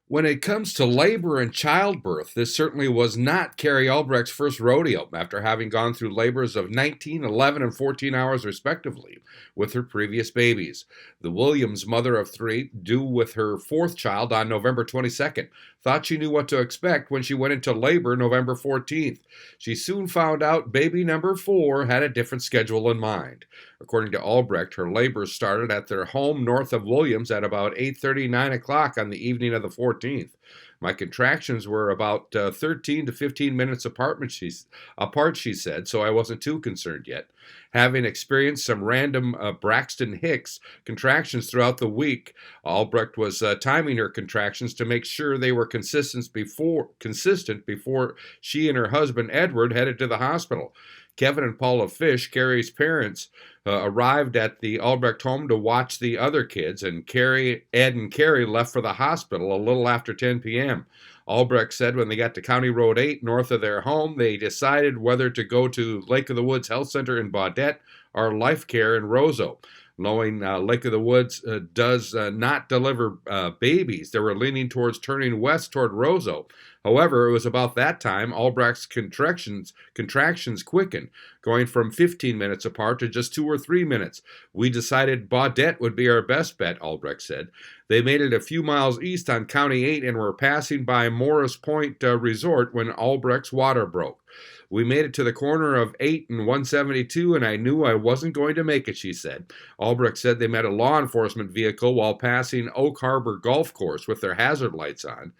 When it comes to labor and childbirth, this certainly was not Carrie Albrecht's first rodeo, after having gone through labors of 19, 11, and 14 hours respectively with her previous babies. The Williams mother of three, due with her fourth child on November 22nd, thought she knew what to expect when she went into labor November 14th. She soon found out baby number 4 had a different schedule in mind. According to Albrecht, her labors started at their home north of Williams at about 8:30, 9 o'clock on the evening of the 14th. My contractions were about 13 to 15 minutes apart, she said, so I wasn't too concerned yet. Having experienced some random Braxton Hicks contractions throughout the week, Albrecht was timing her contractions to make sure they were consistent before she and her husband Edward headed to the hospital. Kevin and Paula Fish, Carrie's parents, arrived at the Albrecht home to watch the other kids, and Ed and Carrie left for the hospital a little after 10 p.m. Albrecht said when they got to County Road 8 north of their home, they decided whether to go to Lake of the Woods Health Center in Baudette or Life Care in Roseau. Knowing Lake of the Woods does not deliver babies, they were leaning towards turning west toward Roseau. However, it was about that time Albrecht's contractions quickened, going from 15 minutes apart to just 2 or 3 minutes. We decided Baudette would be our best bet, Albrecht said. They made it a few miles east on County 8 and were passing by Morris Point Resort when Albrecht's water broke. We made it to the corner of 8 and 172, and I knew I wasn't going to make it, she said. Albrecht said they met a law enforcement vehicle while passing Oak Harbor Golf Course with their hazard lights on.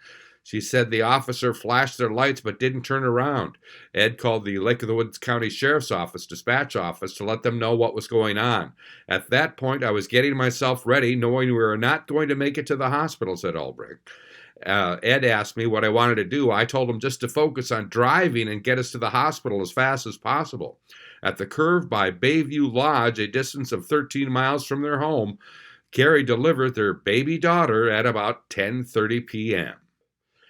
She said the officer flashed their lights but didn't turn around. Ed called the Lake of the Woods County Sheriff's dispatch office, to let them know what was going on. At that point, I was getting myself ready, knowing we were not going to make it to the hospital, said Albrecht. Ed asked me what I wanted to do. I told him just to focus on driving and get us to the hospital as fast as possible. At the curve by Bayview Lodge, a distance of 13 miles from their home, Carrie delivered their baby daughter at about 10:30 p.m.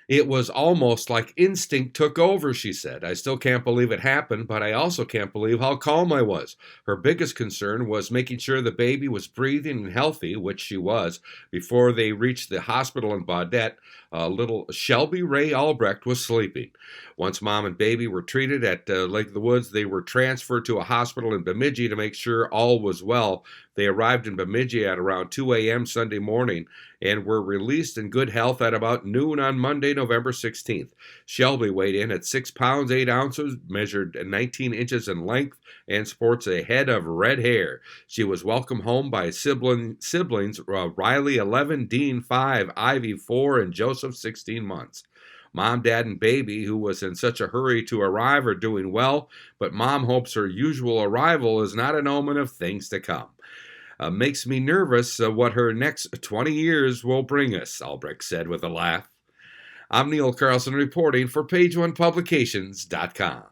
It was almost like instinct took over, she said. I still can't believe it happened, but I also can't believe how calm I was. Her biggest concern was making sure the baby was breathing and healthy, which she was. Before they reached the hospital in Baudette, little Shelby Ray Albrecht was sleeping. Once mom and baby were treated at Lake of the Woods, they were transferred to a hospital in Bemidji to make sure all was well. They arrived in Bemidji at around 2 a.m. Sunday morning and were released in good health at about noon on Monday, November 16th. Shelby weighed in at 6 pounds 8 ounces, measured 19 inches in length, and sports a head of red hair. She was welcomed home by siblings Riley 11, Dean 5, Ivy 4, and Joseph 16 months. Mom, Dad, and baby, who was in such a hurry to arrive, are doing well, but Mom hopes her usual arrival is not an omen of things to come. Makes me nervous what her next 20 years will bring us, Albrecht said with a laugh. I'm Neil Carlson reporting for PageOnePublications.com.